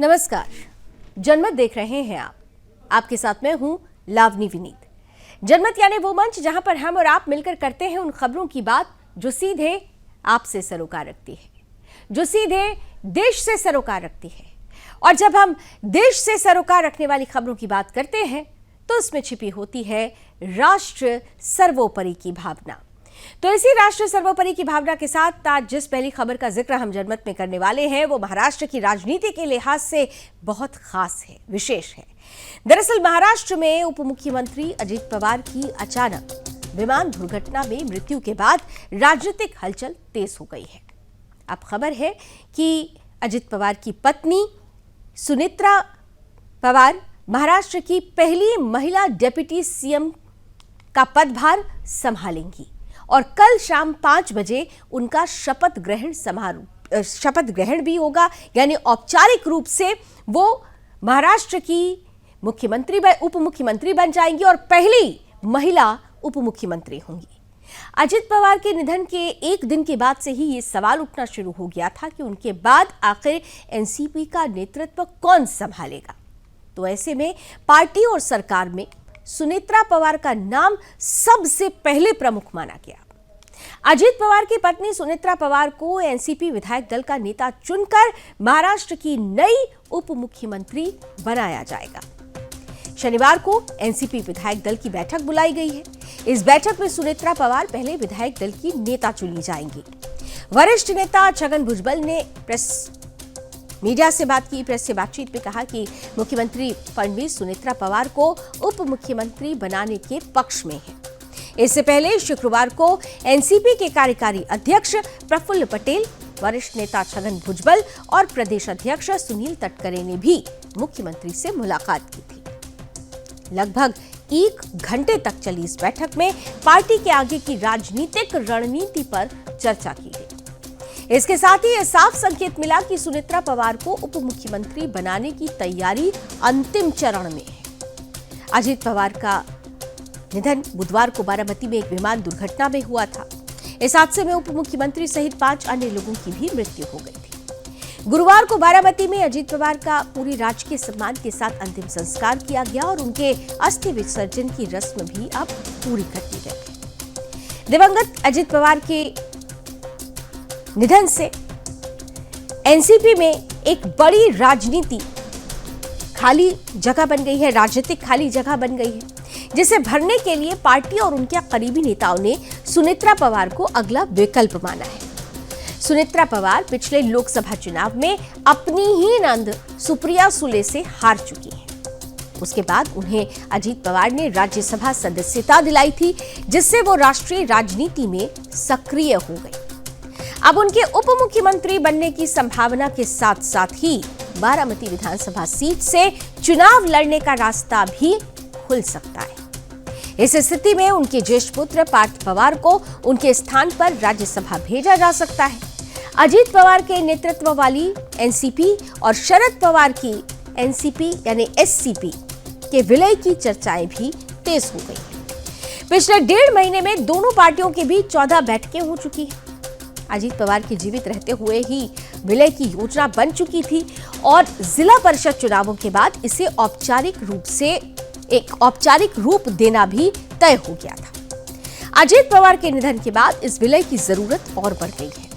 नमस्कार, जनमत देख रहे हैं आप। आपके साथ मैं हूं लावनी विनीत। जनमत यानी वो मंच जहां पर हम और आप मिलकर करते हैं उन खबरों की बात जो सीधे आपसे सरोकार रखती है, जो सीधे देश से सरोकार रखती है। और जब हम देश से सरोकार रखने वाली खबरों की बात करते हैं तो उसमें छिपी होती है राष्ट्र सर्वोपरि की भावना। तो इसी राष्ट्र सर्वोपरि की भावना के साथ आज जिस पहली खबर का जिक्र हम जनमत में करने वाले हैं वो महाराष्ट्र की राजनीति के लिहाज से बहुत खास है, विशेष है। दरअसल महाराष्ट्र में उप मुख्यमंत्री अजित पवार की अचानक विमान दुर्घटना में मृत्यु के बाद राजनीतिक हलचल तेज हो गई है। अब खबर है कि अजित पवार की पत्नी सुनेत्रा पवार महाराष्ट्र की पहली महिला डिप्टी सीएम का पदभार संभालेंगी और कल शाम 5 बजे उनका शपथ ग्रहण भी होगा, यानी औपचारिक रूप से वो महाराष्ट्र की उप मुख्यमंत्री बन जाएंगी और पहली महिला उप मुख्यमंत्री होंगी। अजित पवार के निधन के एक दिन के बाद से ही ये सवाल उठना शुरू हो गया था कि उनके बाद आखिर एनसीपी का नेतृत्व कौन संभालेगा। तो ऐसे में पार्टी और सरकार में सुनेत्रा पवार का नाम सबसे पहले प्रमुख माना गया। अजित पवार की पत्नी सुनेत्रा पवार को एनसीपी विधायक दल का नेता चुनकर महाराष्ट्र की नई उप मुख्यमंत्री बनाया जाएगा। शनिवार को एनसीपी विधायक दल की बैठक बुलाई गई है। इस बैठक में सुनेत्रा पवार पहले विधायक दल की नेता चुनी जाएंगी। वरिष्ठ नेता छगन भुजबल ने मीडिया से प्रेस से बातचीत में कहा कि मुख्यमंत्री फडणवीस सुनेत्रा पवार को उप मुख्यमंत्री बनाने के पक्ष में है। इससे पहले शुक्रवार को एनसीपी के कार्यकारी अध्यक्ष प्रफुल्ल पटेल, वरिष्ठ नेता छगन भुजबल और प्रदेश अध्यक्ष सुनील तटकरे ने भी मुख्यमंत्री से मुलाकात की थी। लगभग 1 घंटे तक चली इस बैठक में पार्टी के आगे की राजनीतिक रणनीति पर चर्चा की गई। इसके साथ ही यह साफ संकेत मिला कि सुनेत्रा पवार को उप मुख्यमंत्री बनाने की तैयारी अंतिम चरण में है। अजित पवार का निधन बुधवार को बारामती में एक विमान दुर्घटना में हुआ था। इस हादसे में उप मुख्यमंत्री सहित 5 अन्य लोगों की भी मृत्यु हो गई थी। गुरुवार को बारामती में अजित पवार का पूरी राजकीय सम्मान के साथ अंतिम संस्कार किया गया और उनके अस्थि विसर्जन की रस्म भी अब पूरी कर दी गई। दिवंगत अजित पवार के निधन से एनसीपी में एक बड़ी राजनीतिक खाली जगह बन गई है, जिसे भरने के लिए पार्टी और उनके करीबी नेताओं ने सुनेत्रा पवार को अगला विकल्प माना है। सुनेत्रा पवार पिछले लोकसभा चुनाव में अपनी ही नंद सुप्रिया सुले से हार चुकी हैं। उसके बाद उन्हें अजित पवार ने राज्यसभा सदस्यता दिलाई थी, जिससे वो राष्ट्रीय राजनीति में सक्रिय हो गई। अब उनके उप मुख्यमंत्री बनने की संभावना के साथ साथ ही बारामती विधानसभा सीट से चुनाव लड़ने का रास्ता भी खुल सकता है। इस स्थिति में उनके ज्येष्ठ पुत्र पार्थ पवार को उनके स्थान पर राज्यसभा भेजा जा सकता है। अजित पवार के नेतृत्व वाली एनसीपी और शरद पवार की एनसीपी यानी एससीपी के विलय की चर्चाएं भी तेज हो गई। पिछले 1.5 महीने में दोनों पार्टियों के बीच 14 बैठकें हो चुकी हैं। अजित पवार के जीवित रहते हुए ही विलय की योजना बन चुकी थी और जिला परिषद चुनावों के बाद इसे औपचारिक रूप देना भी तय हो गया था। अजित पवार के निधन के बाद इस विलय की जरूरत और बढ़ गई है।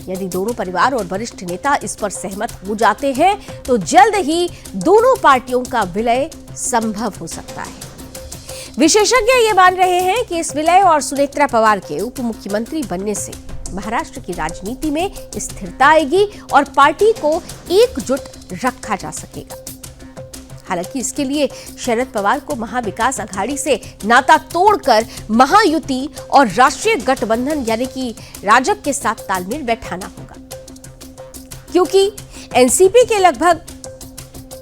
यदि दोनों परिवार और वरिष्ठ नेता इस पर सहमत हो जाते हैं तो जल्द ही दोनों पार्टियों का विलय संभव हो सकता है। विशेषज्ञ ये मान रहे हैं कि इस विलय और सुनेत्रा पवार के उप मुख्यमंत्री बनने से महाराष्ट्र की राजनीति में स्थिरता आएगी और पार्टी को एकजुट रखा जा सकेगा। हालांकि इसके लिए शरद पवार को महाविकास अघाड़ी से नाता तोड़कर महायुति और राष्ट्रीय गठबंधन यानी कि राजग के साथ तालमेल बैठाना होगा, क्योंकि एनसीपी के लगभग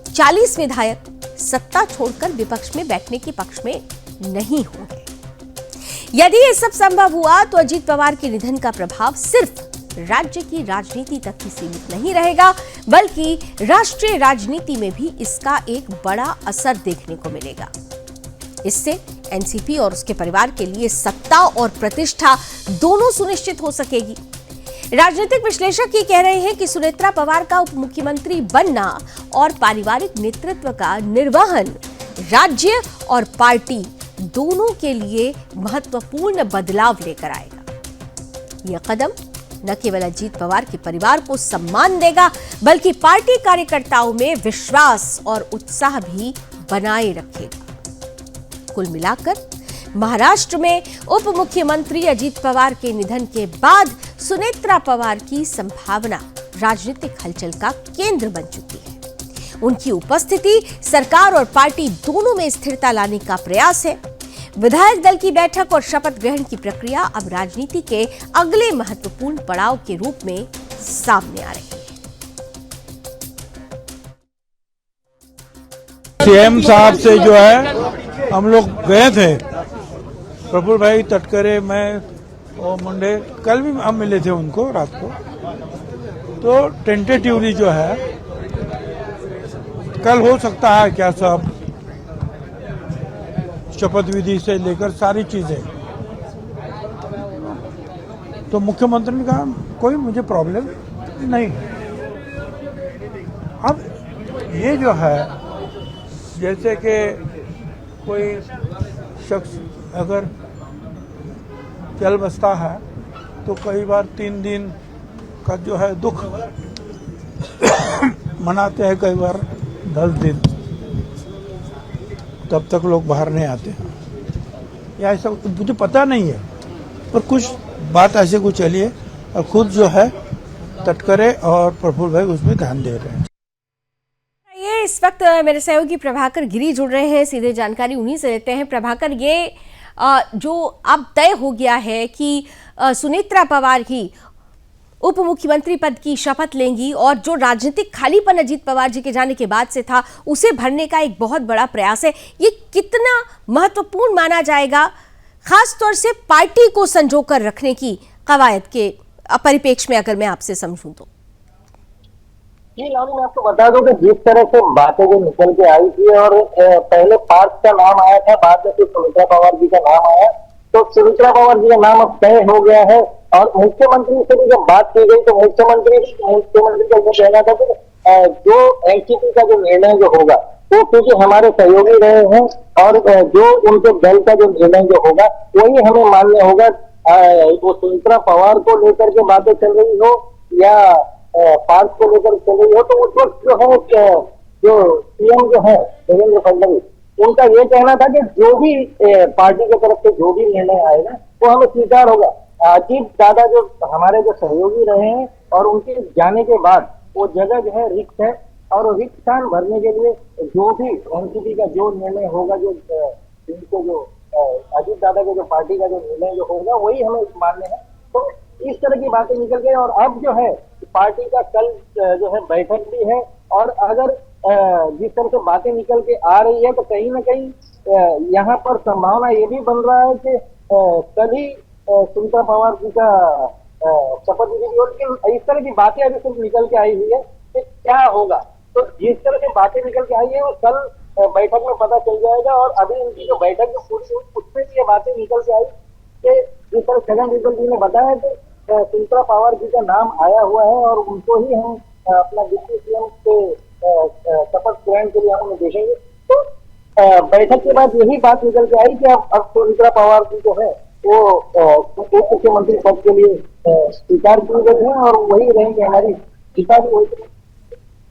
40 विधायक सत्ता छोड़कर विपक्ष में बैठने के पक्ष में नहीं होंगे। यदि ये सब संभव हुआ तो अजित पवार के निधन का प्रभाव सिर्फ राज्य की राजनीति तक ही सीमित नहीं रहेगा, बल्कि राष्ट्रीय राजनीति में भी इसका एक बड़ा असर देखने को मिलेगा। इससे एनसीपी और उसके परिवार के लिए सत्ता और प्रतिष्ठा दोनों सुनिश्चित हो सकेगी। राजनीतिक विश्लेषक ये कह रहे हैं कि सुनेत्रा पवार का उप मुख्यमंत्री बनना और पारिवारिक नेतृत्व का निर्वहन राज्य और पार्टी दोनों के लिए महत्वपूर्ण बदलाव लेकर आएगा। यह कदम न केवल अजीत पवार के परिवार को सम्मान देगा, बल्कि पार्टी कार्यकर्ताओं में विश्वास और उत्साह भी बनाए रखेगा। कुल मिलाकर महाराष्ट्र में उप मुख्यमंत्री अजीत पवार के निधन के बाद सुनेत्रा पवार की संभावना राजनीतिक हलचल का केंद्र बन चुकी है। उनकी उपस्थिति सरकार और पार्टी दोनों में स्थिरता लाने का प्रयास है। विधायक दल की बैठक और शपथ ग्रहण की प्रक्रिया अब राजनीति के अगले महत्वपूर्ण पड़ाव के रूप में सामने आ रही है। सीएम साहब से जो है हम लोग गए थे, प्रफुल्ल भाई तटकरे, मैं और मुंडे, कल भी हम मिले थे उनको रात को। तो टेंटेटिवली जो है कल हो सकता है क्या सब शपथ विधि से लेकर सारी चीजें, तो मुख्यमंत्री ने कहा कोई मुझे प्रॉब्लम नहीं। अब ये जो है जैसे कि कोई शख्स अगर चल बसता है तो कई बार 3 दिन का जो है दुख मनाते हैं, कई बार 10 दिन, तब तक लोग बाहर नहीं आते हैं या ऐसा मुझे पता नहीं है, पर कुछ बात ऐसे कुछ चली है और खुद जो है तटकरे और प्रफुल्ल भाई उसमें ध्यान दे रहे हैं। ये इस वक्त मेरे सहयोगी प्रभाकर गिरी जुड़ रहे हैं, सीधे जानकारी उन्हीं से लेते हैं। प्रभाकर, ये जो अब तय हो गया है कि सुनेत्रा पवार ही उप मुख्यमंत्री पद की शपथ लेंगी और जो राजनीतिक खालीपन अजीत पवार जी के जाने के बाद से था उसे भरने का एक बहुत बड़ा प्रयास है। ये कितना महत्वपूर्ण माना जाएगा, खास तौर से पार्टी को संजोकर रखने की कवायद के परिप्रेक्ष्य में, अगर मैं आपसे समझूं तो? जी लालू, मैं आपको बता दूं कि जिस तरह से बातें जो निकल के आई थी और पहले पार्थ का नाम आया था, बाद में फिर सुनेत्रा पवार जी का नाम आया, तो सुनेत्रा पवार जी का नाम अब तय हो गया है। और मुख्यमंत्री से भी जब बात की गई तो मुख्यमंत्री का ये कहना था कि जो एनसीपी का जो निर्णय जो होगा वो क्योंकि हमारे सहयोगी रहे हैं और जो उनके दल का जो निर्णय जो होगा वही हमें मान्य होगा। वो सुनेत्रा पवार को लेकर के बातें चल रही हो या पार्थ को लेकर चल रही हो, तो उस वक्त जो है जो सीएम जो है देवेंद्र फडणवीस, उनका ये कहना था कि जो भी पार्टी की तरफ से जो भी निर्णय आएगा वो हमें स्वीकार होगा। अजीत दादा जो हमारे जो सहयोगी रहे हैं और उनके जाने के बाद वो जगह जो है रिक्त है और रिक्त स्थान भरने के लिए जो भी एनसीपी का जो निर्णय होगा, जो इनको जो अजीत दादा के जो पार्टी का जो निर्णय जो होगा वही हमें मान्य है। तो इस तरह की बातें निकल गई और अब जो है पार्टी का कल जो है बैठक भी है और अगर जिस तरह से बातें निकल के आ रही है तो कहीं ना कहीं यहाँ पर संभावना ये भी बन रहा है कि कल ही सुनेत्रा पवार जी का शपथ विधि भी हो। लेकिन इस तरह की बातें अभी सिर्फ निकल के आई हुई है कि क्या होगा, तो जिस तरह से बातें निकल के आई है वो कल बैठक में पता चल जाएगा। और अभी उनकी जो बैठक जो पूरी हुई उसमें भी ये बातें निकल के आई कि जिस तरह छगन जी ने बताया कि सुनेत्रा पवार जी का नाम आया हुआ है और उनको ही हम अपना डिप्टी सीएम के शपथ ग्रहण के लिए हम देखेंगे। तो बैठक के बाद यही बात निकल के आई कि अब सुनेत्रा पवार जी जो है वो उप मुख्यमंत्री पद के लिए स्वीकार किए गए हैं और वही रहेंगे। हमारी पिता भी वही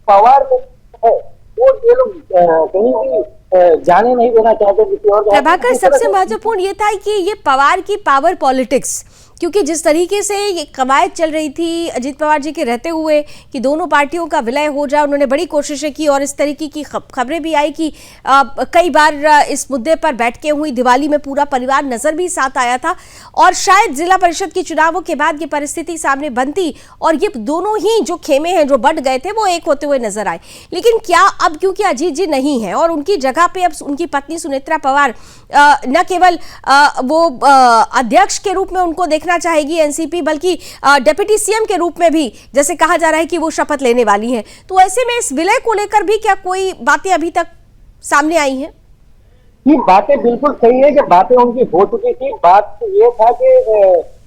पवार है, वो ये लोग कहीं भी जाने नहीं देना चाहते किसी और। प्रभाकर, सबसे महत्वपूर्ण ये था कि ये पवार की पावर पॉलिटिक्स, क्योंकि जिस तरीके से ये कवायद चल रही थी अजीत पवार जी के रहते हुए कि दोनों पार्टियों का विलय हो जाए, उन्होंने बड़ी कोशिशें की और इस तरीके की खबरें भी आई कि कई बार इस मुद्दे पर बैठकें हुई, दिवाली में पूरा परिवार नजर भी साथ आया था और शायद जिला परिषद के चुनावों के बाद ये परिस्थिति सामने बनती और ये दोनों ही जो खेमे हैं जो बढ़ गए थे वो एक होते हुए नजर आए। लेकिन क्या अब क्योंकि अजीत जी नहीं है और उनकी जगह पे अब उनकी पत्नी सुनेत्रा पवार न केवल वो अध्यक्ष के रूप में उनको देखना चाहेगी एनसीपी, बल्कि डिप्टी सीएम के रूप में भी जैसे कहा जा रहा है कि वो शपथ लेने वाली हैं, तो ऐसे में इस विलय को लेकर भी क्या कोई बातें अभी तक सामने आई हैं? ये बातें बिल्कुल सही है कि बातें उनकी हो चुकी थी। बात ये था कि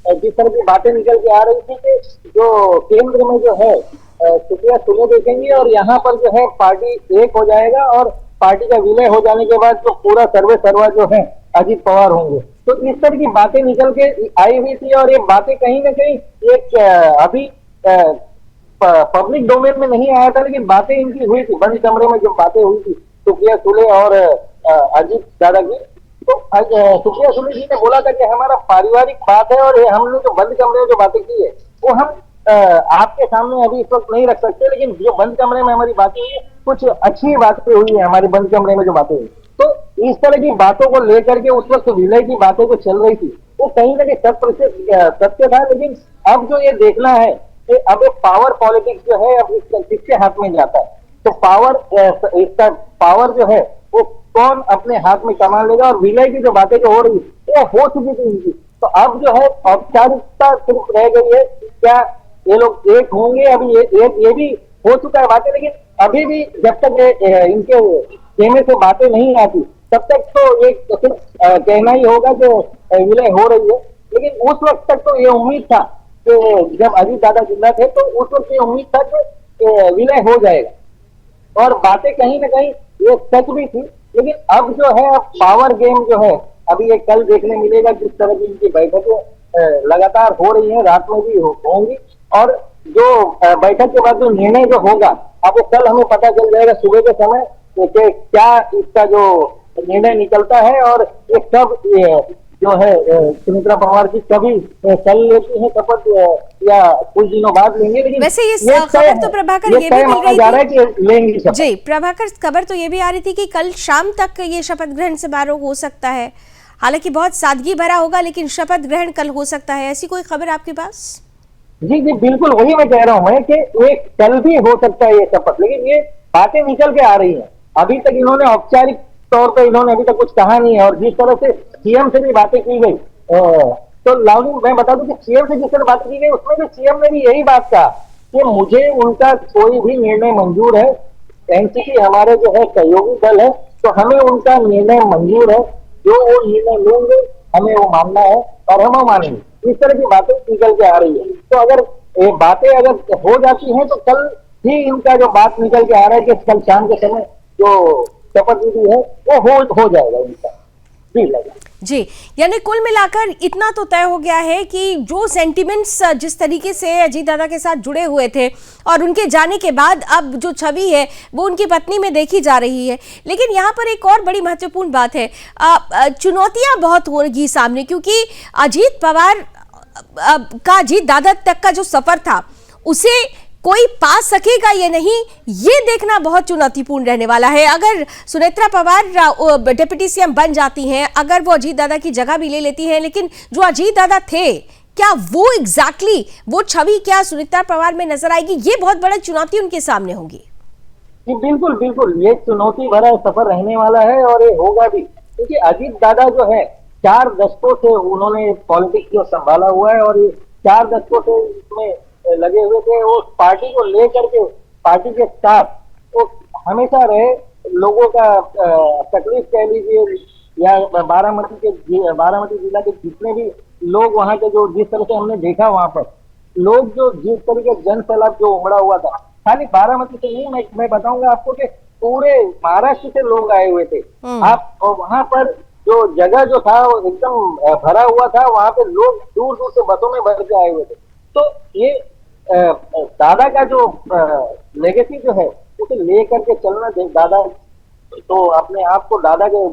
जिस तरह की बातें निकल के आ रही थी कि जो केंद्र में जो है सुप्रिया सुले देखेंगे और यहाँ पर जो है पार्टी एक हो जाएगा और पार्टी का विलय हो जाने के बाद जो पूरा सर्वे सर्वा जो है अजीत पवार होंगे। तो इस तरह की बातें निकल के आई हुई थी और ये बातें कहीं ना कहीं एक अभी पब्लिक डोमेन में नहीं आया था, लेकिन बातें इनकी हुई थी बंद कमरे में, जो बातें हुई थी सुप्रिया सुले और अजीत दादा की। तो सुप्रिया सुले जी ने बोला था कि हमारा पारिवारिक बात है और ये हमने जो बंद कमरे में जो बातें की है वो हम आपके सामने अभी इस वक्त नहीं रख सकते, लेकिन जो बंद कमरे में हमारी बातें हुई है कुछ अच्छी बातें हुई है हमारे बंद कमरे में जो बातें हुई। तो इस तरह की बातों को लेकर के उस वक्त विलय की बातें जो चल रही थी वो कहीं ना कहीं सत्य था, लेकिन अब जो ये देखना है कि अब ये पावर पॉलिटिक्स जो है अब किसके हाथ में जाता है। तो पावर इसका पावर जो है वो कौन अपने हाथ में कमा लेगा, और विलय की जो बातें जो हो रही है वो हो चुकी थी इनकी। तो अब जो है औपचारिकता सिर्फ रह गई है, क्या ये लोग एक होंगे, अभी ये भी हो चुका है बातें, लेकिन अभी भी जब तक इनके खेमे से बातें नहीं आती तब तक तो एक सिर्फ कहना ही होगा कि विलय हो रही है। लेकिन उस वक्त तक तो ये उम्मीद था कि जब अजीत दादा जिंदा थे तो उस वक्त ये उम्मीद था कि विलय हो जाएगा और बातें कहीं ना कहीं ये सच भी थी। लेकिन अब जो है अब पावर गेम जो है अभी ये कल देखने मिलेगा, किस तरह की इनकी बैठकें लगातार हो रही है, रात में भी होंगी, और जो बैठक के बाद जो निर्णय जो होगा अब वो कल हमें पता चल जाएगा सुबह के समय कि क्या इसका जो निर्णय निकलता है और ये कब जो है सुमित्रा पवार जी कभी कल लेती है शपथ या कुछ दिनों बाद लेंगे। लेकिन वैसे ये खबर तो प्रभाकर ये भी मिल रही थी कि लेंगे शपथ। जी प्रभाकर, खबर तो ये भी आ रही थी कि कल शाम तक ये शपथ ग्रहण समारोह हो सकता है, हालांकि बहुत सादगी भरा होगा, लेकिन शपथ ग्रहण कल हो सकता है, ऐसी कोई खबर आपके पास? जी जी बिल्कुल, वही मैं कह रहा हूँ मैं कि एक कल भी हो सकता है ये शपथ, लेकिन ये बातें निकल के आ रही है। अभी तक इन्होंने औपचारिक तौर पर इन्होंने अभी तक कुछ कहा नहीं है, और जिस तरह से सीएम से भी बातें की गई तो लालू मैं बता दूं कि सीएम से जिस तरह बात की गई उसमें भी सीएम ने भी यही बात कहा कि मुझे उनका कोई भी निर्णय मंजूर है, एनसीपी हमारे जो है सहयोगी दल है, तो हमें उनका निर्णय मंजूर है, जो वो निर्णय लेंगे हमें वो मानना है और हम वो मानेंगे। इस तरह की बातें निकल के आ रही है। तो अगर ये बातें अगर हो जाती हैं तो कल ही इनका जो बात निकल के आ रहा है कि कल शाम के समय जो शपथ विधि है वो हो जाएगा इनका जी। यानी कुल मिलाकर इतना तो तय हो गया है कि जो सेंटिमेंट्स जिस तरीके से अजीत दादा के साथ जुड़े हुए थे और उनके जाने के बाद अब जो छवि है वो उनकी पत्नी में देखी जा रही है। लेकिन यहाँ पर एक और बड़ी महत्वपूर्ण बात है, चुनौतियां बहुत होगी सामने, क्योंकि अजीत पवार का अजीत दादा तक का जो सफर था उसे कोई पा सकेगा ये नहीं, ये देखना बहुत चुनौतीपूर्ण रहने वाला है। अगर सुनेत्रा पवार डिप्टी सीएम बन जाती हैं, अगर वो अजीत दादा की जगह भी ले लेती हैं, लेकिन जो अजीत दादा थे क्या वो एग्जैक्टली वो छवि क्या सुनेत्रा पवार में नजर आएगी, ये बहुत बड़ी चुनौती उनके सामने होगी। बिल्कुल बिल्कुल, ये चुनौती भरा सफर रहने वाला है और ये होगा भी, क्योंकि अजीत दादा जो है 4 दशकों से उन्होंने पॉलिटिक्स को संभाला हुआ है और ये 4 दशकों से इसमें लगे हुए थे। वो पार्टी को लेकर के पार्टी के साथ वो हमेशा रहे, लोगों का तकलीफ कह लीजिए या बारामती जिला के जितने भी लोग वहां के जो जिस तरह से हमने देखा वहां पर लोग जो जिस तरीके जन सैलाब जो उमड़ा हुआ था, खाली बारामती से नहीं मैं बताऊंगा आपको कि पूरे महाराष्ट्र से लोग आए हुए थे। आप वहां पर जो जगह जो था वो एकदम भरा हुआ था, वहां पे लोग दूर दूर से बसों में भर के आए हुए थे। तो ये दादा का जो लेगेसी जो है उसे लेकर के चलना, दादा तो अपने आप को दादा के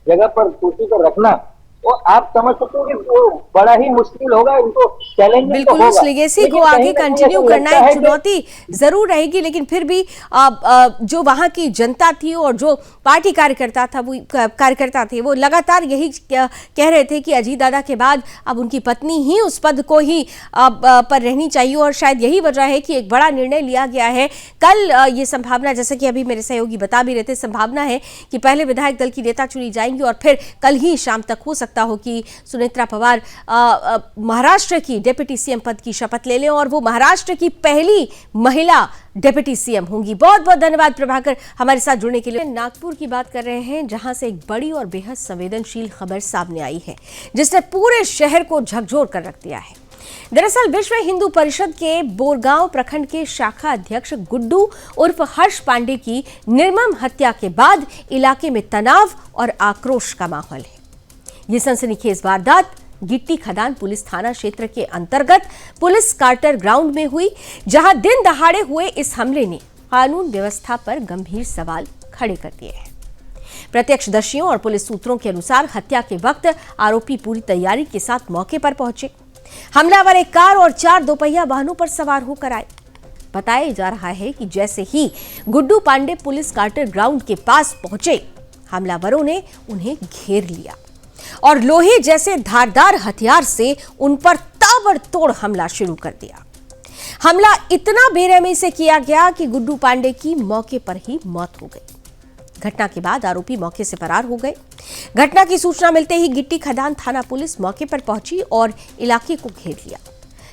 जगह पर कुर्सी पर रखना, वो आप समझ सकते हो कि वो बड़ा ही मुश्किल होगा, इनको चैलेंज बिल्कुल उस लेगेसी को आगे कंटिन्यू करना एक चुनौती जरूर रहेगी। लेकिन फिर भी जो वहां की जनता थी और जो पार्टी कार्यकर्ता थे वो लगातार यही कह रहे थे कि अजीत दादा के बाद अब उनकी पत्नी ही उस पद को ही पर रहनी चाहिए, और शायद यही वजह है कि एक बड़ा निर्णय लिया गया है। कल ये संभावना, जैसे कि अभी मेरे सहयोगी बता भी रहे थे, संभावना है कि पहले विधायक दल की नेता चुनी जाएंगी और फिर कल ही शाम तक हो सकता सकता हो कि सुनेत्रा पवार महाराष्ट्र की डिप्टी सीएम पद की शपथ ले लें और वो महाराष्ट्र की पहली महिला डिप्टी सीएम होंगी। बहुत बहुत धन्यवाद प्रभाकर हमारे साथ जुड़ने के लिए। नागपुर की बात कर रहे हैं, जहां से एक बड़ी और बेहद संवेदनशील खबर सामने आई है जिसने पूरे शहर को झकझोर कर रख दिया है। दरअसल विश्व हिंदू परिषद के बोरगांव प्रखंड के शाखा अध्यक्ष गुड्डू उर्फ हर्ष पांडे की निर्मम हत्या के बाद इलाके में तनाव और आक्रोश का माहौल है। ये सनसनीखेज वारदात गिट्टी खदान पुलिस थाना क्षेत्र के अंतर्गत पुलिस कार्टर ग्राउंड में हुई, जहां दिन दहाड़े हुए इस हमले ने कानून व्यवस्था पर गंभीर सवाल खड़े कर दिए हैं। प्रत्यक्षदर्शियों और पुलिस सूत्रों के अनुसार हत्या के वक्त आरोपी पूरी तैयारी के साथ मौके पर पहुंचे। हमलावर एक कार और 4 दोपहिया वाहनों पर सवार होकर आए। बताया जा रहा है कि जैसे ही Guddu Pandey police quarter ground के पास पहुंचे, हमलावरों ने उन्हें घेर लिया और लोहे जैसे धारदार हथियार से उन पर ताबड़तोड़ हमला शुरू कर दिया। हमला इतना बेरहमी से किया गया कि गुड्डू पांडे की मौके पर ही मौत हो गई। घटना के बाद आरोपी मौके से फरार हो गए। घटना की सूचना मिलते ही गिट्टी खदान थाना पुलिस मौके पर पहुंची और इलाके को घेर लिया।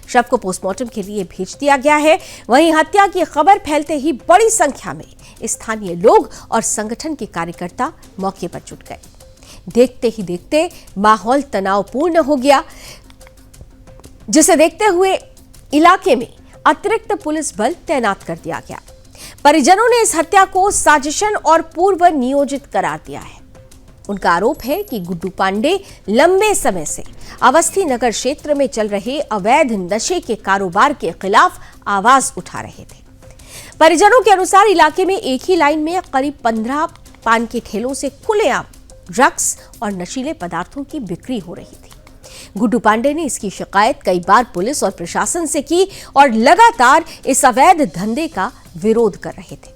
शव को पोस्टमार्टम के लिए भेज दिया गया है। वहीं हत्या की खबर फैलते ही बड़ी संख्या में स्थानीय लोग और संगठन के कार्यकर्ता मौके पर जुट गए। देखते ही देखते माहौल तनावपूर्ण हो गया, जिसे देखते हुए इलाके में अतिरिक्त पुलिस बल तैनात कर दिया गया। परिजनों ने इस हत्या को साजिशन और पूर्व नियोजित करार दिया है। उनका आरोप है कि गुड्डू पांडे लंबे समय से अवस्थी नगर क्षेत्र में चल रहे अवैध नशे के कारोबार के खिलाफ आवाज उठा रहे थे। परिजनों के अनुसार इलाके में एक ही लाइन में करीब 15 पान के ठेलों से खुलेआम ड्रग्स और नशीले पदार्थों की बिक्री हो रही थी। गुड्डू पांडे ने इसकी शिकायत कई बार पुलिस और प्रशासन से की और लगातार इस अवैध धंधे का विरोध कर रहे थे।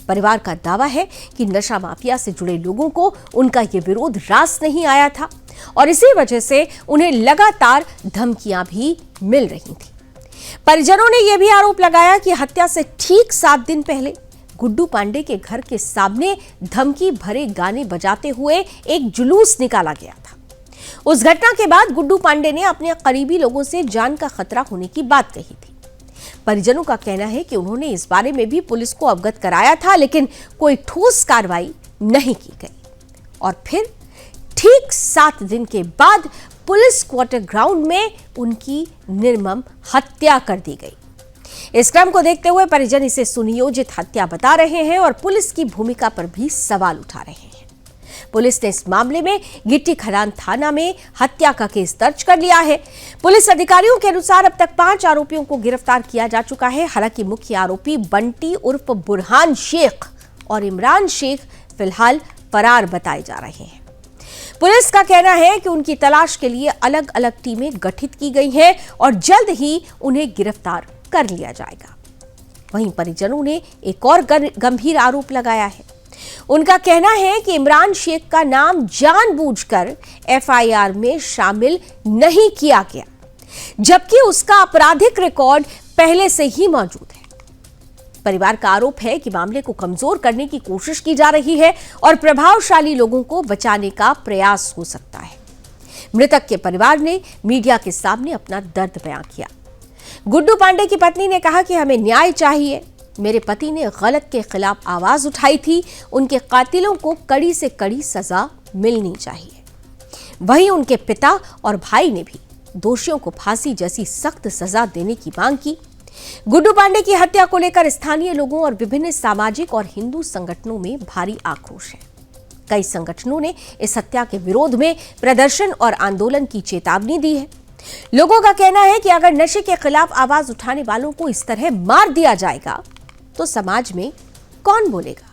परिवार का दावा है कि नशा माफिया से जुड़े लोगों को उनका यह विरोध रास नहीं आया था और इसी वजह से उन्हें लगातार धमकियां भी मिल रही थी। परिजनों ने यह भी आरोप लगाया कि हत्या से ठीक 7 दिन पहले गुड्डू पांडे के घर के सामने धमकी भरे गाने बजाते हुए एक जुलूस निकाला गया था। उस घटना के बाद गुड्डू पांडे ने अपने करीबी लोगों से जान का खतरा होने की बात कही थी। परिजनों का कहना है कि उन्होंने इस बारे में भी पुलिस को अवगत कराया था, लेकिन कोई ठोस कार्रवाई नहीं की गई और फिर ठीक 7 दिन के बाद पुलिस क्वार्टर ग्राउंड में उनकी निर्मम हत्या कर दी गई। इस क्रम को देखते हुए परिजन इसे सुनियोजित हत्या बता रहे हैं और पुलिस की भूमिका पर भी सवाल उठा रहे हैं। पुलिस ने इस मामले में गिट्टी खदान थाना में हत्या का केस दर्ज कर लिया है। पुलिस अधिकारियों के अनुसार अब तक 5 आरोपियों को गिरफ्तार किया जा चुका है। हालांकि मुख्य आरोपी बंटी उर्फ बुरहान शेख और इमरान शेख फिलहाल फरार बताए जा रहे हैं। पुलिस का कहना है कि उनकी तलाश के लिए अलग अलग टीमें गठित की गई हैं और जल्द ही उन्हें गिरफ्तार कर लिया जाएगा। वहीं परिजनों ने एक और गंभीर आरोप लगाया है। उनका कहना है कि इमरान शेख का नाम जानबूझकर एफआईआर में शामिल नहीं किया गया, जबकि उसका आपराधिक रिकॉर्ड पहले से ही मौजूद है। परिवार का आरोप है कि मामले को कमजोर करने की कोशिश की जा रही है और प्रभावशाली लोगों को बचाने का प्रयास हो सकता है। मृतक के परिवार ने मीडिया के सामने अपना दर्द बयां किया। गुड्डू पांडे की पत्नी ने कहा कि हमें न्याय चाहिए। मेरे पति ने गलत के खिलाफ आवाज उठाई थी। उनके कातिलों को कड़ी से कड़ी सजा मिलनी चाहिए। वहीं उनके पिता और भाई ने भी दोषियों को फांसी जैसी सख्त सजा देने की मांग की। गुड्डू पांडे की हत्या को लेकर स्थानीय लोगों और विभिन्न सामाजिक और हिंदू संगठनों में भारी आक्रोश है। कई संगठनों ने इस हत्या के विरोध में प्रदर्शन और आंदोलन की चेतावनी दी है। लोगों का कहना है कि अगर नशे के खिलाफ आवाज उठाने वालों को इस तरह मार दिया जाएगा तो समाज में कौन बोलेगा।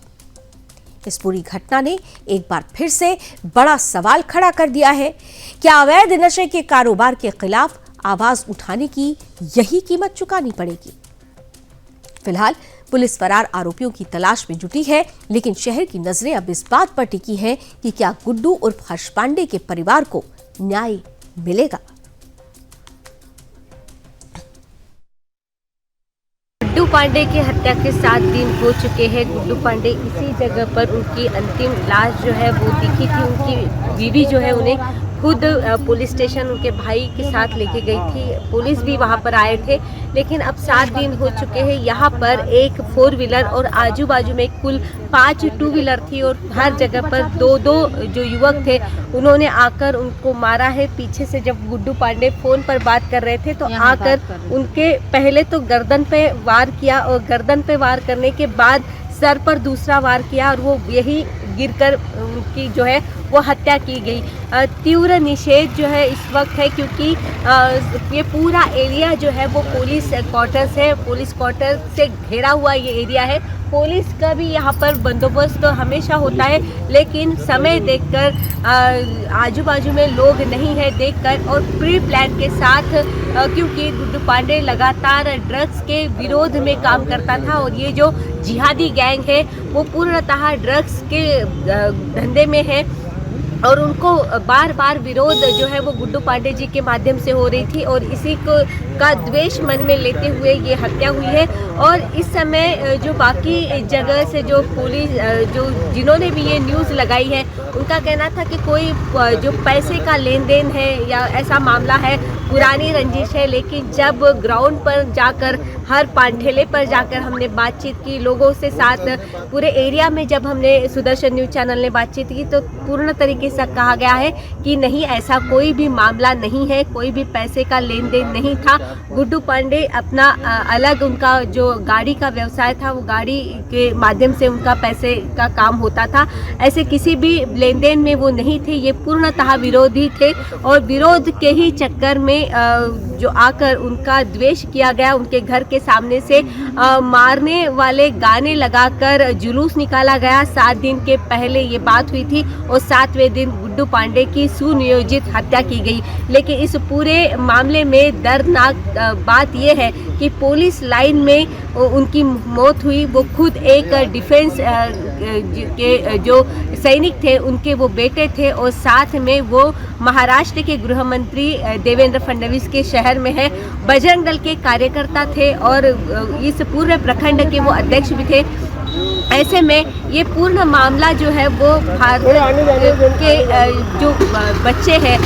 इस पूरी घटना ने एक बार फिर से बड़ा सवाल खड़ा कर दिया है। क्या अवैध नशे के कारोबार के खिलाफ आवाज उठाने की यही कीमत चुकानी पड़ेगी? फिलहाल पुलिस फरार आरोपियों की तलाश में जुटी है, लेकिन शहर की नजरें अब इस बात पर टिकी हैं कि क्या गुड्डू उर्फ हर्ष पांडे के परिवार को न्याय मिलेगा। गुड्डू पांडे की हत्या के 7 दिन हो चुके हैं। गुड्डू पांडे इसी जगह पर उनकी अंतिम लाश जो है वो दिखी थी। उनकी बीवी जो है उन्हें खुद पुलिस स्टेशन उनके भाई के साथ लेके गई थी, पुलिस भी वहाँ पर आए थे। लेकिन अब 7 दिन हो चुके हैं, यहाँ पर एक 4 व्हीलर और आजू बाजू में कुल 5 2 व्हीलर थी और हर जगह पर 2-2 जो युवक थे उन्होंने आकर उनको मारा है। पीछे से जब गुड्डू पांडे फ़ोन पर बात कर रहे थे तो आकर उनके पहले तो गर्दन पे वार किया और गर्दन पे वार करने के बाद सर पर दूसरा वार किया और वो यही गिरकर उनकी जो है वो हत्या की गई। तीव्र निषेध जो है इस वक्त है, क्योंकि ये पूरा एरिया जो है वो पुलिस क्वार्टर्स है, पुलिस क्वार्टर से घिरा हुआ ये एरिया है। पुलिस का भी यहाँ पर बंदोबस्त तो हमेशा होता है, लेकिन समय देखकर आजू बाजू में लोग नहीं है देखकर और प्री प्लान के साथ, क्योंकि गुड्डू पांडे लगातार ड्रग्स के विरोध में काम करता था और ये जो जिहादी गैंग है वो पूर्णतः ड्रग्स के धंधे में है और उनको बार बार विरोध जो है वो गुड्डू पांडे जी के माध्यम से हो रही थी और इसी को का द्वेष मन में लेते हुए ये हत्या हुई है। और इस समय जो बाकी जगह से जो पुलिस जो जिन्होंने भी ये न्यूज़ लगाई है उनका कहना था कि कोई जो पैसे का लेन देन है या ऐसा मामला है, पुरानी रंजिश है। लेकिन जब ग्राउंड पर जाकर हर पांठेले पर जाकर हमने बातचीत की लोगों से, साथ पूरे एरिया में जब हमने सुदर्शन न्यूज़ चैनल ने बातचीत की तो पूर्ण तरीके से कहा गया है कि नहीं, ऐसा कोई भी मामला नहीं है, कोई भी पैसे का लेन देन नहीं था। गुड्डू पांडे अपना अलग उनका जो गाड़ी का व्यवसाय था वो गाड़ी के माध्यम से उनका पैसे का काम होता था, ऐसे किसी भी लेन देन में वो नहीं थे। ये पूर्णतः विरोधी थे और विरोध के ही चक्कर में जो आकर उनका द्वेष किया गया, उनके घर के सामने से मारने वाले गाने लगाकर जुलूस निकाला गया। 7 दिन के पहले ये बात हुई थी और 7वें दिन गुड्डू पांडे की सुनियोजित हत्या की गई। लेकिन इस पूरे मामले में दर्दनाक बात यह है कि पुलिस लाइन में उनकी मौत हुई। वो खुद एक डिफेंस के जो सैनिक थे उनके वो बेटे थे और साथ में वो महाराष्ट्र के गृह मंत्री देवेंद्र फडणवीस के शहर में है, बजरंग दल के कार्यकर्ता थे और इस पूरे प्रखंड के वो अध्यक्ष भी थे। ऐसे में ये पूर्ण मामला जो है वो भारत के जो बच्चे हैं,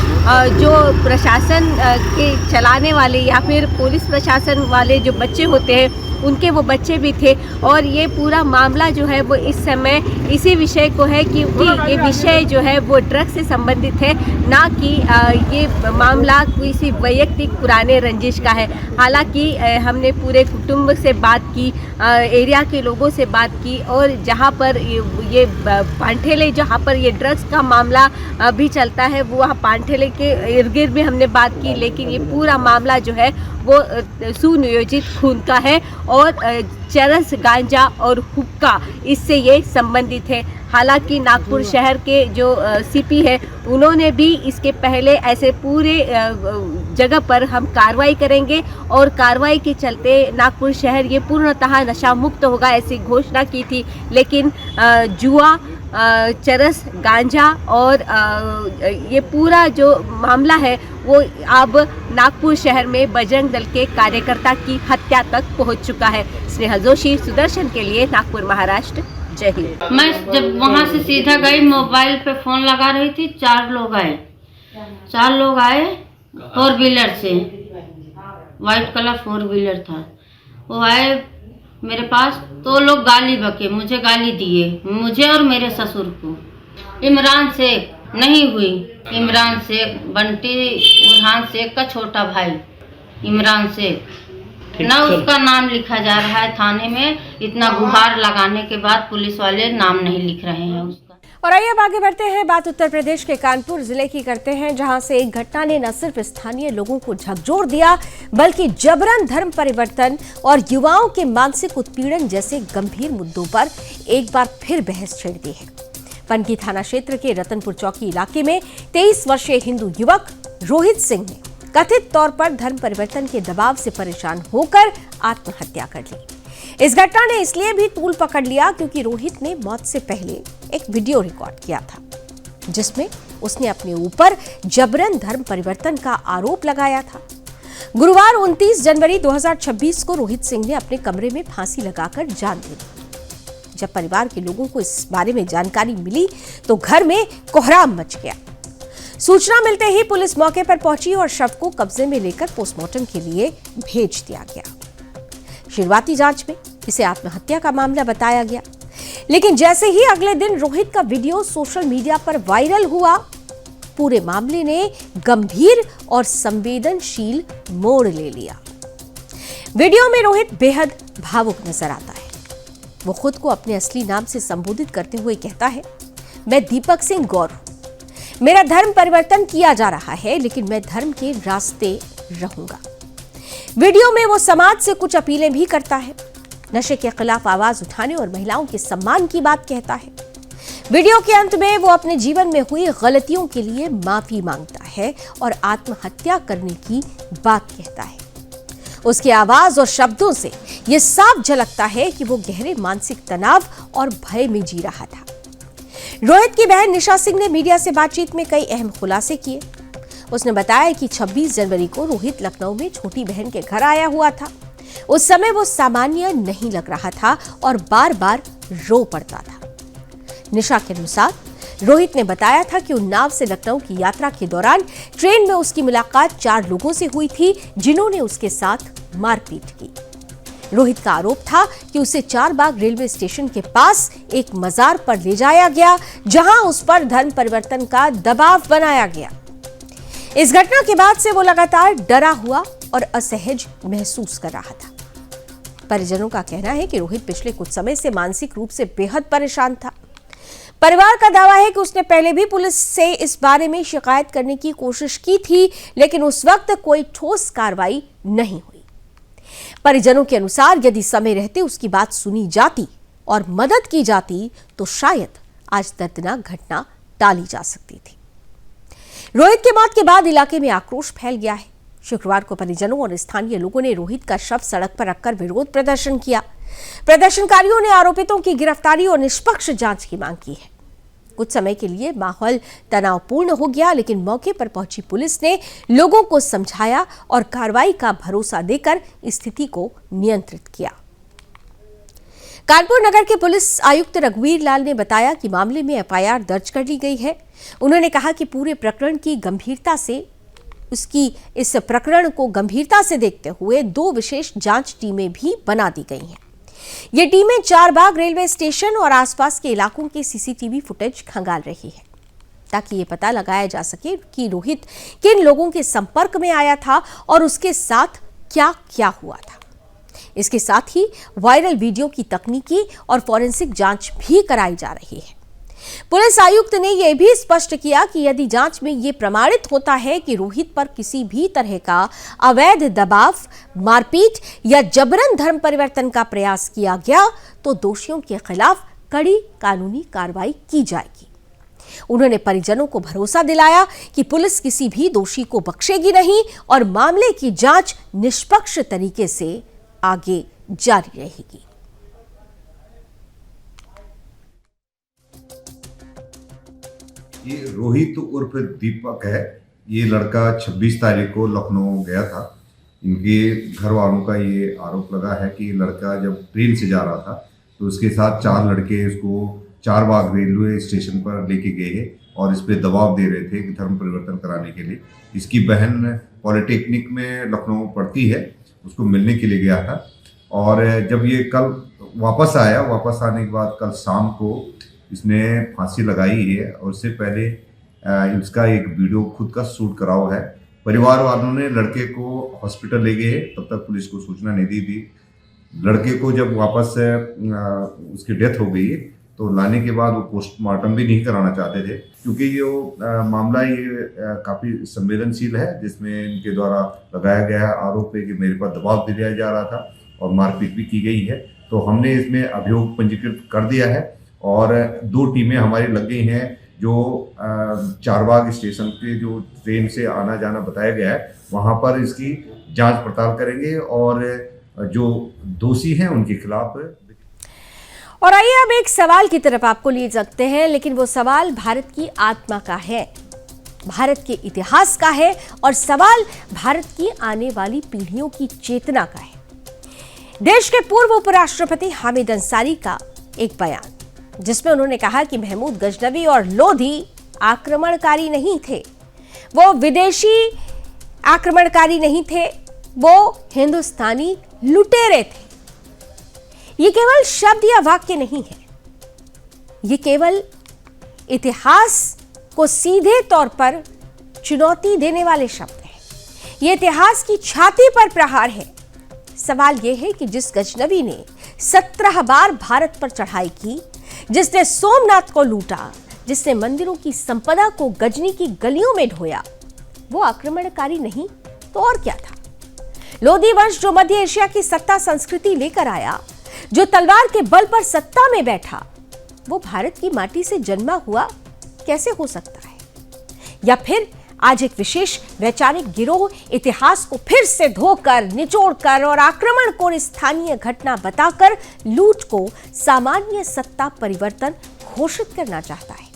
जो प्रशासन के चलाने वाले या फिर पुलिस प्रशासन वाले जो बच्चे होते हैं उनके वो बच्चे भी थे और ये पूरा मामला जो है वो इस समय इसी विषय को है, क्योंकि ये विषय जो है वो ड्रग्स से संबंधित है, ना कि ये मामला किसी वैयक्तिक पुराने रंजिश का है। हालांकि हमने पूरे कुटुंब से बात की, एरिया के लोगों से बात की और जहाँ पर ये पांठेले जहाँ पर ये ड्रग्स का मामला भी चलता है वो वहाँ पांठेले के इर्द गिर्द भी हमने बात की। लेकिन ये पूरा मामला जो है वो सुनियोजित खून का है और चरस, गांजा और हुक्का इससे ये संबंधित है। हालांकि नागपुर शहर के जो सीपी है उन्होंने भी इसके पहले ऐसे पूरे जगह पर हम कार्रवाई करेंगे और कार्रवाई के चलते नागपुर शहर ये पूर्णतः नशा मुक्त होगा ऐसी घोषणा की थी। लेकिन जुआ, चरस, गांजा और ये पूरा जो मामला है वो अब नागपुर शहर में बजरंग दल के कार्यकर्ता की हत्या तक पहुंच चुका है। स्नेहल जोशी, सुदर्शन के लिए, नागपुर, महाराष्ट्र। जय हिंद। मैं जब वहाँ से सीधा गई, मोबाइल पे फोन लगा रही थी, 4 लोग आए 4 व्हीलर से, वाइट कलर 4 व्हीलर था। वो आए मेरे पास तो लोग गाली बके, मुझे गाली दिए, मुझे और मेरे ससुर को। इमरान शेख नहीं हुई, इमरान शेख, बंटी बुरहान शेख का छोटा भाई इमरान शेख, ना उसका नाम लिखा जा रहा है थाने में। इतना गुहार लगाने के बाद पुलिस वाले नाम नहीं लिख रहे हैं उसका। और आइए अब आगे बढ़ते हैं, बात उत्तर प्रदेश के कानपुर जिले की करते हैं, जहां से एक घटना ने न सिर्फ स्थानीय लोगों को झकझोर दिया बल्कि जबरन धर्म परिवर्तन और युवाओं के मानसिक उत्पीड़न जैसे गंभीर मुद्दों पर एक बार फिर बहस छेड़ दी है। पनकी थाना क्षेत्र के रतनपुर चौकी इलाके में 23 वर्षीय हिंदू युवक रोहित सिंह ने कथित तौर पर धर्म परिवर्तन के दबाव से परेशान होकर आत्महत्या कर ली। इस घटना ने इसलिए भी तूल पकड़ लिया क्योंकि रोहित ने मौत से पहले एक वीडियो रिकॉर्ड किया था जिसमें उसने अपने ऊपर जबरन धर्म परिवर्तन का आरोप लगाया था। गुरुवार 29 जनवरी 2026 को रोहित सिंह ने अपने कमरे में फांसी लगाकर जान ली। जब परिवार के लोगों को इस बारे में जानकारी मिली तो घर में कोहराम मच गया। सूचना मिलते ही पुलिस मौके पर पहुंची और शव को कब्जे में लेकर पोस्टमार्टम के लिए भेज दिया गया। शुरुआती जांच में इसे आत्महत्या का मामला बताया गया, लेकिन जैसे ही अगले दिन रोहित का वीडियो सोशल मीडिया पर वायरल हुआ, पूरे मामले ने गंभीर और संवेदनशील मोड़ ले लिया। वीडियो में रोहित बेहद भावुक नजर आता है। वो खुद को अपने असली नाम से संबोधित करते हुए कहता है, मैं दीपक सिंह गौर हूं। मेरा धर्म परिवर्तन किया जा रहा है, लेकिन मैं धर्म के रास्ते रहूंगा। वीडियो में वो समाज से कुछ अपीलें भी करता है। नशे के खिलाफ आवाज उठाने और महिलाओं के सम्मान की बात कहता है। वीडियो के अंत में वो अपने जीवन में हुई गलतियों के लिए माफी मांगता है और आत्महत्या करने की बात कहता है। उसकी आवाज और शब्दों से यह साफ झलकता है कि वो गहरे मानसिक तनाव और भय में जी रहा था। रोहित की बहन निशा सिंह ने मीडिया से बातचीत में कई अहम खुलासे किए। उसने बताया कि 26 जनवरी को रोहित लखनऊ में छोटी बहन के घर आया हुआ था। उस समय वो सामान्य नहीं लग रहा था और बार बार रो पड़ता था। निशा के अनुसार रोहित ने बताया था कि उन्नाव से लखनऊ की यात्रा के दौरान ट्रेन में उसकी मुलाकात 4 लोगों से हुई थी, जिन्होंने उसके साथ मारपीट की। रोहित का आरोप था कि उसे चारबाग रेलवे स्टेशन के पास एक मजार पर ले जाया गया, जहां उस पर धर्म परिवर्तन का दबाव बनाया गया। इस घटना के बाद से वो लगातार डरा हुआ और असहज महसूस कर रहा था। परिजनों का कहना है कि रोहित पिछले कुछ समय से मानसिक रूप से बेहद परेशान था। परिवार का दावा है कि उसने पहले भी पुलिस से इस बारे में शिकायत करने की कोशिश की थी, लेकिन उस वक्त कोई ठोस कार्रवाई नहीं हुई। परिजनों के अनुसार यदि समय रहते उसकी बात सुनी जाती और मदद की जाती तो शायद आज दर्दनाक घटना टाली जा सकती थी। रोहित की मौत के बाद इलाके में आक्रोश फैल गया है। शुक्रवार को परिजनों और स्थानीय लोगों ने रोहित का शव सड़क पर रखकर विरोध प्रदर्शन किया। प्रदर्शनकारियों ने आरोपितों की गिरफ्तारी और निष्पक्ष जांच की मांग की है। कुछ समय के लिए माहौल तनावपूर्ण हो गया, लेकिन मौके पर पहुंची पुलिस ने लोगों को समझाया और कार्रवाई का भरोसा देकर स्थिति को नियंत्रित किया। कानपुर नगर के पुलिस आयुक्त रघुवीर लाल ने बताया कि मामले में एफआईआर दर्ज कर ली गई है। उन्होंने कहा कि पूरे प्रकरण की गंभीरता से इस प्रकरण को गंभीरता से देखते हुए 2 विशेष जांच टीमें भी बना दी गई हैं। ये टीमें चारबाग रेलवे स्टेशन और आसपास के इलाकों के सीसीटीवी फुटेज खंगाल रही है, ताकि ये पता लगाया जा सके कि रोहित किन लोगों के संपर्क में आया था और उसके साथ क्या क्या हुआ था। इसके साथ ही वायरल वीडियो की तकनीकी और फॉरेंसिक जांच भी कराई जा रही है। पुलिस आयुक्त ने यह भी स्पष्ट किया कि यदि जांच में यह प्रमाणित होता है कि रोहित पर किसी भी तरह का अवैध दबाव, मारपीट या जबरन धर्म परिवर्तन का प्रयास किया गया तो दोषियों के खिलाफ कड़ी कानूनी कार्रवाई की जाएगी। उन्होंने परिजनों को भरोसा दिलाया कि पुलिस किसी भी दोषी को बख्शेगी नहीं और मामले की जांच निष्पक्ष तरीके से आगे जारी रहेगी। ये रोहित उर्फ दीपक है। ये लड़का 26 तारीख को लखनऊ गया था। इनके घर वालों का ये आरोप लगा है कि लड़का जब ट्रेन से जा रहा था तो उसके साथ 4 लड़के इसको चारबाग रेलवे स्टेशन पर लेके गए और इस पर दबाव दे रहे थे कि धर्म परिवर्तन कराने के लिए। इसकी बहन पॉलिटेक्निक में लखनऊ पढ़ती है, उसको मिलने के लिए गया था। और जब ये कल वापस आया, वापस आने के बाद कल शाम को इसने फांसी लगाई है और उससे पहले इसका एक वीडियो खुद का शूट करा हुआ है। परिवार वालों ने लड़के को हॉस्पिटल ले गए, तब तक पुलिस को सूचना नहीं दी थी। लड़के को जब वापस उसकी डेथ हो गई तो लाने के बाद वो पोस्टमार्टम भी नहीं कराना चाहते थे, क्योंकि ये मामला ये काफ़ी संवेदनशील है, जिसमें इनके द्वारा लगाया गया आरोप है कि मेरे पर दबाव दिया जा रहा था और मारपीट भी की गई है। तो हमने इसमें अभियोग पंजीकृत कर दिया है और 2 टीमें हमारी लग गई हैं, जो चारबाग स्टेशन के जो ट्रेन से आना जाना बताया गया है वहाँ पर इसकी जांच पड़ताल करेंगे और जो दोषी हैं उनके खिलाफ। और आइए अब एक सवाल की तरफ आपको ले सकते हैं, लेकिन वो सवाल भारत की आत्मा का है, भारत के इतिहास का है और सवाल भारत की आने वाली पीढ़ियों की चेतना का है। देश के पूर्व उपराष्ट्रपति हामिद अंसारी का एक बयान, जिसमें उन्होंने कहा कि महमूद गजनवी और लोधी आक्रमणकारी नहीं थे, वो विदेशी आक्रमणकारी नहीं थे, वो हिंदुस्तानी लुटेरे थे। ये केवल शब्द या वाक्य नहीं है, ये केवल इतिहास को सीधे तौर पर चुनौती देने वाले शब्द हैं। ये इतिहास की छाती पर प्रहार है। सवाल यह है कि जिस गजनबी ने 17 बार भारत पर चढ़ाई की, जिसने सोमनाथ को लूटा, जिसने मंदिरों की संपदा को गजनी की गलियों में ढोया, वो आक्रमणकारी नहीं तो और क्या था? लोधी वंश जो मध्य एशिया की सत्ता संस्कृति लेकर आया, जो तलवार के बल पर सत्ता में बैठा, वो भारत की माटी से जन्मा हुआ कैसे हो सकता है? या फिर आज एक विशेष वैचारिक गिरोह इतिहास को फिर से धोकर, निचोड़कर और आक्रमण को स्थानीय घटना बताकर लूट को सामान्य सत्ता परिवर्तन घोषित करना चाहता है।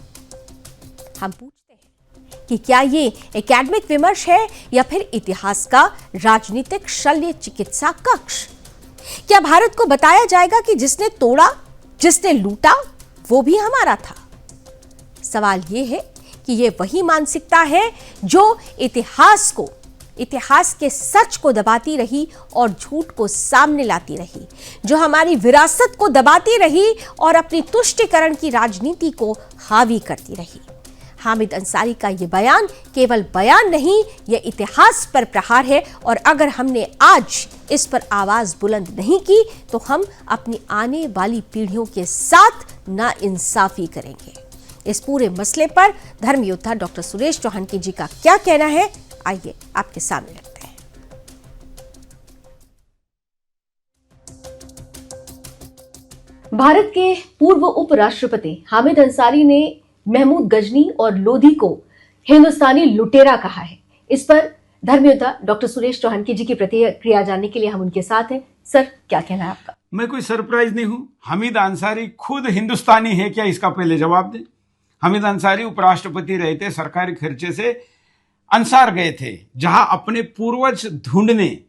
हम पूछते हैं कि क्या ये एकेडमिक विमर्श है या फिर इतिहास का राजनीतिक शल्य चिकित्सा कक्ष? क्या भारत को बताया जाएगा कि जिसने तोड़ा, जिसने लूटा, वो भी हमारा था? सवाल ये है कि ये वही मानसिकता है जो इतिहास के सच को दबाती रही और झूठ को सामने लाती रही, जो हमारी विरासत को दबाती रही और अपनी तुष्टीकरण की राजनीति को हावी करती रही। हामिद अंसारी का ये बयान केवल बयान नहीं, यह इतिहास पर प्रहार है और अगर हमने आज इस पर आवाज बुलंद नहीं की तो हम अपनी आने वाली पीढ़ियों के साथ नाइंसाफी करेंगे। इस पूरे मसले पर धर्म योद्धा डॉक्टर सुरेश चौहानकी जी का क्या कहना है, आइए आपके सामने रखते हैं। भारत के पूर्व उपराष्ट्रपति हामिद अंसारी ने महमूद गजनी और लोधी को हिंदुस्तानी लुटेरा कहा है। इस पर धर्म योद्धा डॉक्टर सुरेश चौहानकी जी की प्रतिक्रिया जानने के लिए हम उनके साथ हैं। सर, क्या कहना है आपका? मैं कोई सरप्राइज नहीं हूं। हामिद अंसारी खुद हिंदुस्तानी है क्या, इसका पहले जवाब दें। हामिद अंसारी उपराष्ट्रपति रहे थे, सरकारी खर्चे से अंसार गए थे, जहां अपने पूर्वज ढूंढने,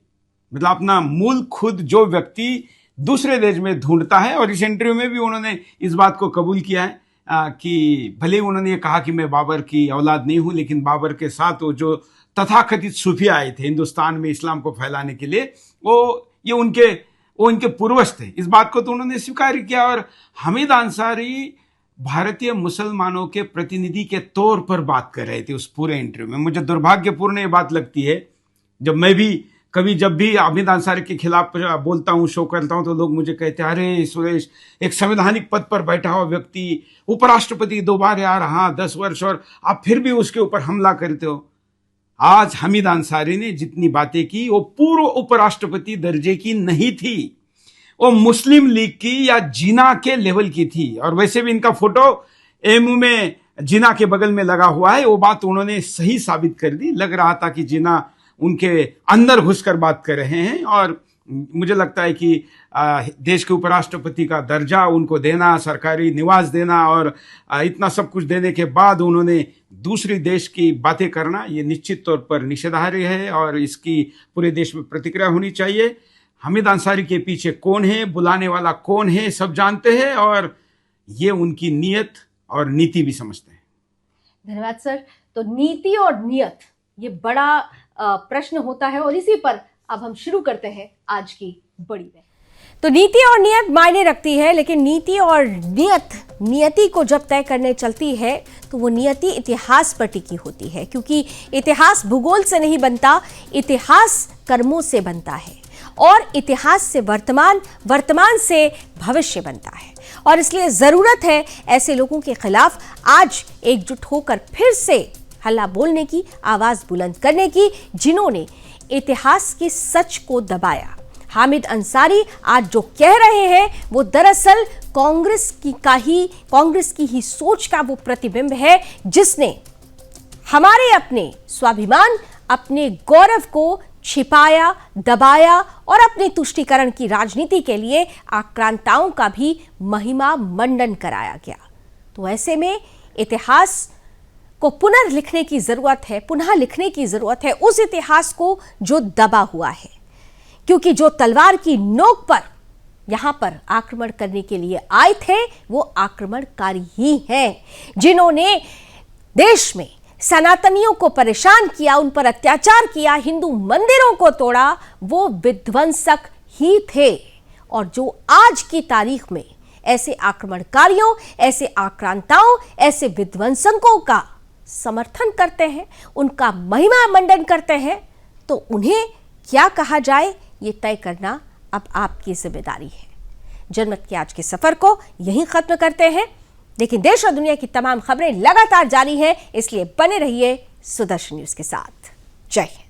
मतलब अपना मूल खुद जो व्यक्ति दूसरे देश में ढूंढता है। और इस इंटरव्यू में भी उन्होंने इस बात को कबूल किया है कि भले ही उन्होंने ये कहा कि मैं बाबर की औलाद नहीं हूं, लेकिन बाबर के साथ वो जो तथाकथित सूफिया आए थे हिंदुस्तान में इस्लाम को फैलाने के लिए, वो उनके पूर्वज थे। इस बात को तो उन्होंने स्वीकार किया। और हामिद अंसारी भारतीय मुसलमानों के प्रतिनिधि के तौर पर बात कर रहे थे उस पूरे इंटरव्यू में। मुझे दुर्भाग्यपूर्ण ये बात लगती है, जब मैं भी जब भी हामिद अंसारी के खिलाफ बोलता हूँ, शो करता हूँ, तो लोग मुझे कहते हैं, अरे सुरेश, एक संवैधानिक पद पर बैठा हुआ व्यक्ति, उपराष्ट्रपति 2 बार आ रहा 10 वर्ष, और आप फिर भी उसके ऊपर हमला करते हो। आज हामिद अंसारी ने जितनी बातें की वो पूर्व उपराष्ट्रपति दर्जे की नहीं थी, वो मुस्लिम लीग की या जिना के लेवल की थी। और वैसे भी इनका फोटो एमयू में जिना के बगल में लगा हुआ है। वो बात उन्होंने सही साबित कर दी। लग रहा था कि जिना उनके अंदर घुसकर बात कर रहे हैं। और मुझे लगता है कि देश के उपराष्ट्रपति का दर्जा उनको देना, सरकारी निवास देना और इतना सब कुछ देने के बाद उन्होंने दूसरी देश की बातें करना, ये निश्चित तौर पर निषेधार्ह है और इसकी पूरे देश में प्रतिक्रिया होनी चाहिए। हामिद अंसारी के पीछे कौन है, बुलाने वाला कौन है, सब जानते हैं और ये उनकी नीयत और नीति भी समझते हैं। धन्यवाद सर। तो नीति और नियत, ये बड़ा प्रश्न होता है और इसी पर अब हम शुरू करते हैं आज की बड़ी बहस। तो नीति और नियत मायने रखती है, लेकिन नीति और नियति को जब तय करने चलती है तो वो नियति इतिहास पर टिकी होती है, क्योंकि इतिहास भूगोल से नहीं बनता, इतिहास कर्मों से बनता है और इतिहास से वर्तमान से भविष्य बनता है। और इसलिए जरूरत है ऐसे लोगों के खिलाफ आज एकजुट होकर फिर से हल्ला बोलने की, आवाज बुलंद करने की, जिन्होंने इतिहास के सच को दबाया। हामिद अंसारी आज जो कह रहे हैं वो दरअसल कांग्रेस की ही सोच का वो प्रतिबिंब है, जिसने हमारे अपने स्वाभिमान, अपने गौरव को छिपाया, दबाया और अपने तुष्टीकरण की राजनीति के लिए आक्रांताओं का भी महिमा मंडन कराया गया। तो ऐसे में इतिहास को पुनर्लिखने की जरूरत है, पुनः लिखने की जरूरत है उस इतिहास को जो दबा हुआ है, क्योंकि जो तलवार की नोक पर यहां पर आक्रमण करने के लिए आए थे वो आक्रमणकारी ही हैं, जिन्होंने देश में सनातनियों को परेशान किया, उन पर अत्याचार किया, हिंदू मंदिरों को तोड़ा, वो विध्वंसक ही थे। और जो आज की तारीख में ऐसे आक्रमणकारियों, ऐसे आक्रांताओं, ऐसे विध्वंसकों का समर्थन करते हैं, उनका महिमा मंडन करते हैं, तो उन्हें क्या कहा जाए, ये तय करना अब आपकी जिम्मेदारी है। जनमत के आज के सफर को यहीं खत्म करते हैं, लेकिन देश और दुनिया की तमाम खबरें लगातार जारी हैं, इसलिए बने रहिए सुदर्शन न्यूज के साथ। जय हिंद।